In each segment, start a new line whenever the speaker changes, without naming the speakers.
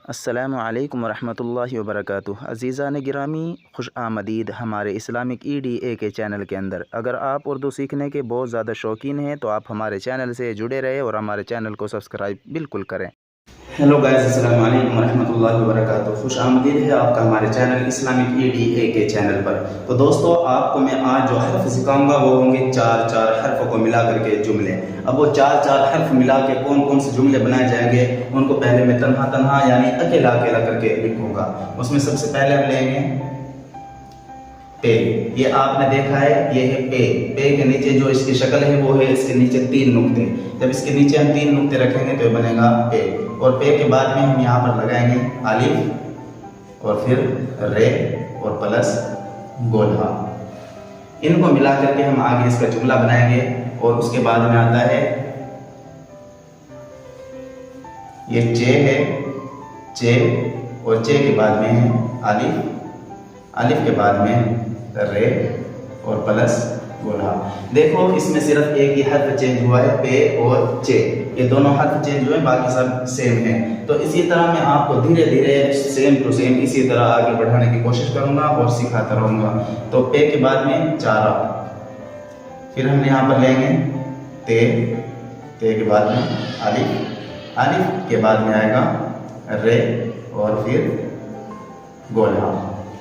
अस्सलामु अलैकुम वरहमतुल्लाहि वबरकातुहू। अज़ीज़ान गिरामी, खुश आमदीद हमारे इस्लामिक EDA के चैनल के अंदर। अगर आप उर्दू सीखने के बहुत ज़्यादा शौकीन हैं तो आप हमारे चैनल से जुड़े रहें और हमारे चैनल को सब्सक्राइब बिल्कुल करें। हेलो गाइस, अस्सलाम वालेकुम रहमतुल्लाहि व बरकातुहू। खुश आमदीद है आपका हमारे चैनल इस्लामिक EDA के चैनल पर। तो दोस्तों, आपको मैं आज जो हर्फ सिखाऊंगा वो होंगे चार हर्फ को मिला करके जुमले। अब वो चार हर्फ मिला के कौन कौन से जुमले बनाए जाएंगे उनको पहले मैं तन्हा तन्हा यानी अकेला अकेला करके लिखूंगा। उसमें सबसे पहले हम लेंगे पे। ये आपने देखा है, ये है पे। पे के नीचे जो इसकी शक्ल है वो है इसके नीचे 3 नुक्ते। जब इसके नीचे हम 3 नुक्ते रखेंगे तो ये बनेगा पे। और पे के बाद में हम यहाँ पर लगाएंगे अलिफ और फिर रे और प्लस गोल्हा। इनको मिला करके हम आगे इसका जुमला बनाएंगे। और उसके बाद में आता है ये चे है, चे और चे के बाद में है अलिफ, अलिफ के बाद में रे और प्लस गोल्हा। देखो, इसमें सिर्फ एक ही हर्फ चेंज हुआ है, पे और चे। ये दोनों हर्फ चेंज हुए, बाकी सब सेम है। तो इसी तरह मैं आपको धीरे धीरे सेम टू सेम इसी तरह आगे बढ़ाने की कोशिश करूंगा और सिखाता रहूंगा। तो पे के बाद में चारा, फिर हम यहाँ पर लेंगे ते, ते के बाद में अलिफ, अलिफ के बाद में आएगा रे और फिर गोल्हा।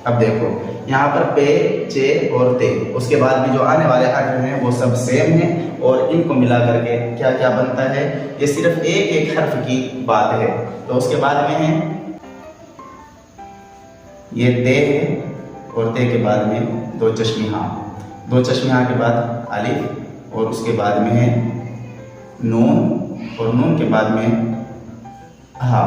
अब देखो, यहाँ पर पे, चे और ते, उसके बाद में जो आने वाले हर्फ हैं वो सब सेम हैं और इनको मिला करके क्या क्या बनता है, ये सिर्फ एक हर्फ की बात है। तो उसके बाद में है ये ते है और ते के बाद में 2 चश्मिहा, 2 चश्मिहा के बाद अलिफ और उसके बाद में है नून और नून के बाद में हा।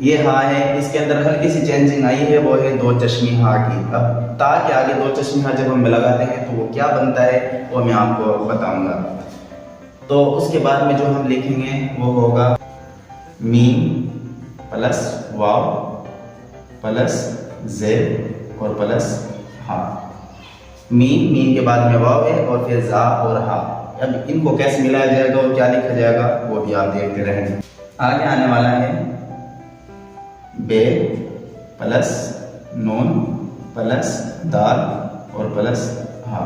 ये हा है, इसके अंदर हल्की सी चेंजिंग आई है, वो है 2 चश्मिहा की। अब ता के आगे 2 चश्मिहा जब हम लगाते हैं तो वो क्या बनता है वो मैं आपको बताऊंगा। तो उसके बाद में जो हम लिखेंगे वो होगा मीम प्लस वाव प्लस जेड और प्लस हा। मीम, मीम के बाद में वाव है और फिर जा और हा। अब इनको कैसे मिलाया जाएगा और क्या लिखा जाएगा वो भी आप देखते रहें। आगे आने वाला है बे प्लस नून प्लस दाल और प्लस हा।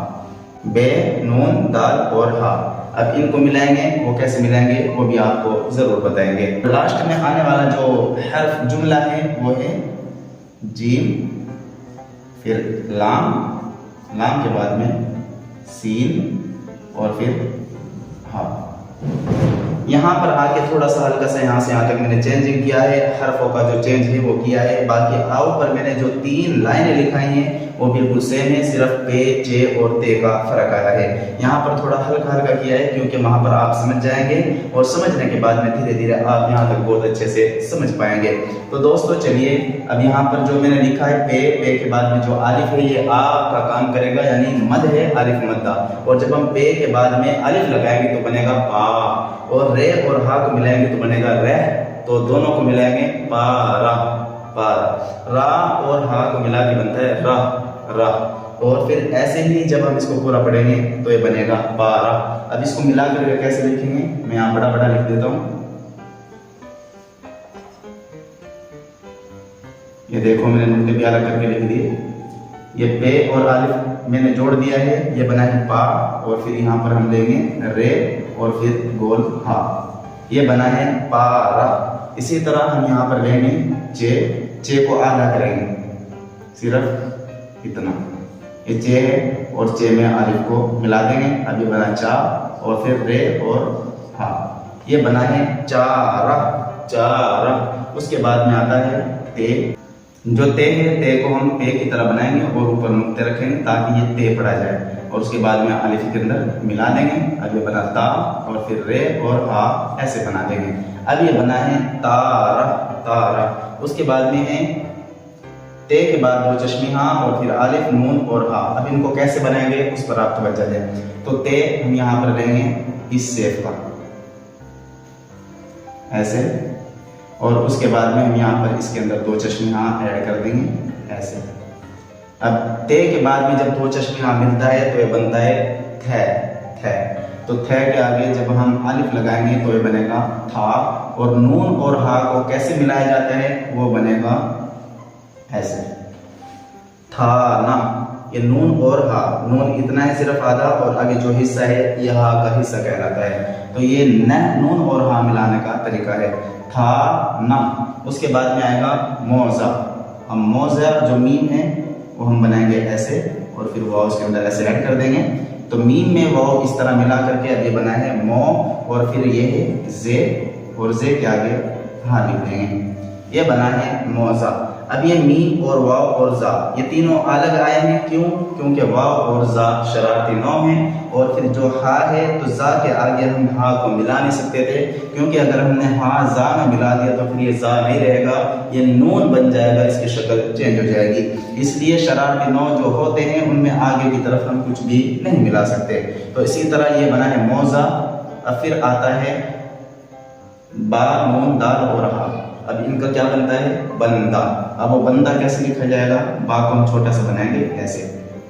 बे, नून, दाल और हा। अब इनको मिलाएंगे, वो कैसे मिलाएंगे वो भी आपको जरूर बताएंगे। लास्ट में आने वाला जो हर्फ जुमला है वो है जीम, फिर लाम, लाम के बाद में सीन और फिर हा। यहाँ पर आके थोड़ा सा हल्का सा यहाँ से यहाँ तक मैंने चेंजिंग किया है, हर्फों का जो चेंज है वो किया है। बाकी आओ पर मैंने जो 3 लाइनें लिखाई हैं वो बिल्कुल सेम है, सिर्फ पे, चे और ते का फर्क आया है। यहाँ पर थोड़ा हल्का हल्का किया है क्योंकि वहां पर आप समझ जाएंगे और समझने के बाद में धीरे धीरे आप यहाँ तक बहुत अच्छे से समझ पाएंगे। तो दोस्तों चलिए, अब यहाँ पर जो मैंने लिखा है पे, पे के बाद में जो अलिफ है ये आ का काम करेगा, यानी मद है, अलिफ मद्दा। और जब हम पे के बाद में अलिफ लगाएंगे तो बनेगा पा, और रे और हा को मिलाएंगे तो बनेगा रह। तो दोनों को मिलाएंगे पारा, पारा। रा और हा को मिला के बनता है रा, रा। और फिर ऐसे ही जब हम इसको पूरा पढ़ेंगे तो ये बनेगा पारा। अब इसको मिला कर कैसे लिखेंगे, मैं यहाँ बड़ा बड़ा लिख देता हूँ। ये देखो, मैंने नुक्ते भी अलग करके लिख दिए। ये पे और अलिफ मैंने जोड़ दिया है, ये बना है पा। और फिर यहाँ पर हम लेंगे रे और फिर गोल हा, ये बना है पारा। इसी तरह हम यहाँ पर लेंगे चे, चे को आधा करेंगे, सिर्फ इतना। ये चे है और चे में अलिफ को मिला देंगे, अब ये बना चा और फिर रे और हा, ये बना है चारा, चारा। उसके बाद में आता है ते। जो ते है, ते को हम पे की तरह बनाएंगे और ऊपर नुक्ते रखेंगे ताकि ये ते पढ़ा जाए। और उसके बाद में अलिफ के अंदर मिला देंगे, अब ये बना ता और फिर रे और हा, ऐसे बना देंगे। अब ये बना है तारा, तारा। उसके बाद में है ते के बाद 2 चश्मिहा और फिर अलिफ, नून और हा। अब इनको कैसे बनाएंगे उस पर आप तवज्जो दें। तो ते हम यहाँ पर लेंगे इस शेप का, ऐसे। और उसके बाद में हम यहाँ पर इसके अंदर 2 चश्मिहा ऐड कर देंगे, ऐसे। अब ते के बाद में जब 2 चश्मिहा मिलता है तो ये बनता है थे, थे। तो थ के आगे जब हम अलिफ लगाएंगे तो ये बनेगा था, और नून और हा को कैसे मिलाया जाता है वो बनेगा ऐसे, था ना। ये नून और हा, नून इतना है सिर्फ आधा, और आगे जो हिस्सा है ये हा का हिस्सा कहलाता है। तो ये न नून और हा मिलाने का तरीका है, था ना। उसके बाद में आएगा मौजा। अब मौजा जो मीम है वो हम बनाएंगे ऐसे, और फिर वाव उसके अंदर ऐसे ऐड कर देंगे। तो मीम में वाव इस तरह मिला करके अब ये बना है मौ, और फिर ये है जे, और जे के आगे हा लिख देंगे, ये बना है मौजा। अब ये मीम और वाव और जा ये तीनों अलग आए हैं, क्यों? क्योंकि वाव और जा शरारती नौ हैं, और फिर जो हा है तो जा के आगे हम हा को मिला नहीं सकते थे, क्योंकि अगर हमने हा जा में मिला दिया तो फिर ये जा नहीं रहेगा, ये नून बन जाएगा, इसकी शक्ल चेंज हो जाएगी। इसलिए शरारती नौ जो होते हैं उनमें आगे की तरफ हम कुछ भी नहीं मिला सकते। तो इसी तरह ये बना है मौजा। अब फिर आता है बा, नून, दाल और हा। अब इनका क्या बनता है? बंदा। अब वो बंदा कैसे लिखा जाएगा? बा को हम छोटा सा बनाएंगे ऐसे,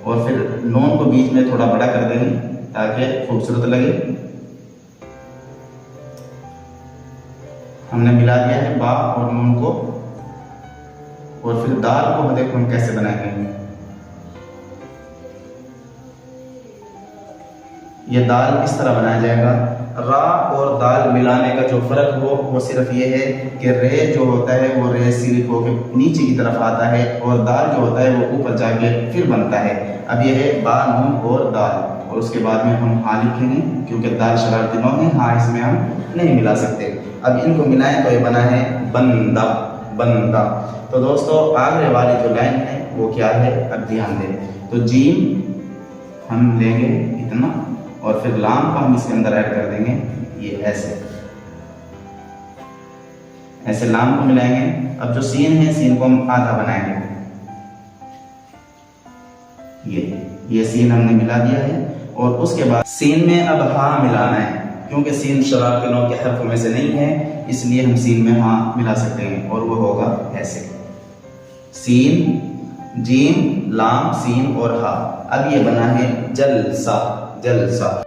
और फिर नून को बीच में थोड़ा बड़ा कर देंगे ताकि खूबसूरत लगे। हमने मिला दिया है बा और नून को, और फिर दाल को देखो हम कैसे बनाएंगे। ये दाल इस तरह बनाया जाएगा। रा और दाल मिलाने का जो फर्क हो वो सिर्फ ये है कि रे जो होता है वो रे सिर्फ होकर नीचे की तरफ आता है, और दाल जो होता है वो ऊपर जाके फिर बनता है। अब ये है बा, नून और दाल, और उसके बाद में हम हा लिखेंगे, क्योंकि दाल शरारती नौ है, हा इसमें हम नहीं मिला सकते। अब इनको मिलाएं तो ये बना है बंदा, बंदा। तो दोस्तों आगे वाली जो लाइन है वो क्या है, अब ध्यान दें। तो जीम हम लेंगे इतना, और फिर लाम को हम इसके अंदर ऐड कर देंगे, ये ऐसे ऐसे लाम को मिलाएंगे। अब जो सीन है, सीन को हम आधा बनाएंगे, ये सीन हमने मिला दिया है। और उसके बाद सीन में अब हा मिलाना है, क्योंकि सीन शरारती नौ के हरफों में से नहीं है, इसलिए हम सीन में हा मिला सकते हैं, और वो होगा ऐसे, सीन, जीम, लाम, सीन और हा। अब ये बना है जलसा, जलसा।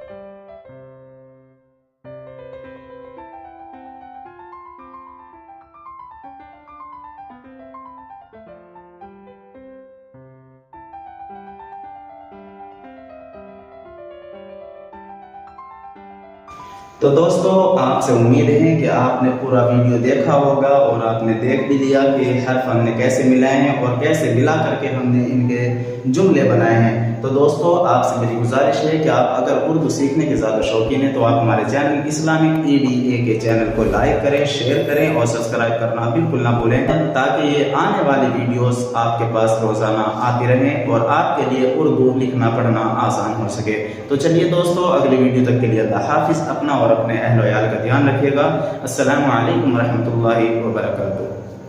तो दोस्तों आपसे उम्मीद है कि आपने पूरा वीडियो देखा होगा, और आपने देख भी लिया कि हर्फ हमने कैसे मिलाए हैं और कैसे मिला करके हमने इनके जुमले बनाए हैं। तो दोस्तों आपसे मेरी गुजारिश है कि आप अगर उर्दू सीखने के ज़्यादा शौकीन हैं तो आप हमारे चैनल इस्लामिक EDA के चैनल को लाइक करें, शेयर करें और सब्सक्राइब करना बिल्कुल ना भूलें, ताकि ये आने वाली वीडियोस आपके पास रोज़ाना आती रहें और आपके लिए उर्दू लिखना पढ़ना आसान हो सके। तो चलिए दोस्तों अगली वीडियो तक के लिए अल्लाह हाफिज़। अपना और अपने अहल व याल का ध्यान रखिएगा। अस्सलामु अलैकुम रहमतुल्लाहि व बरकातुहू।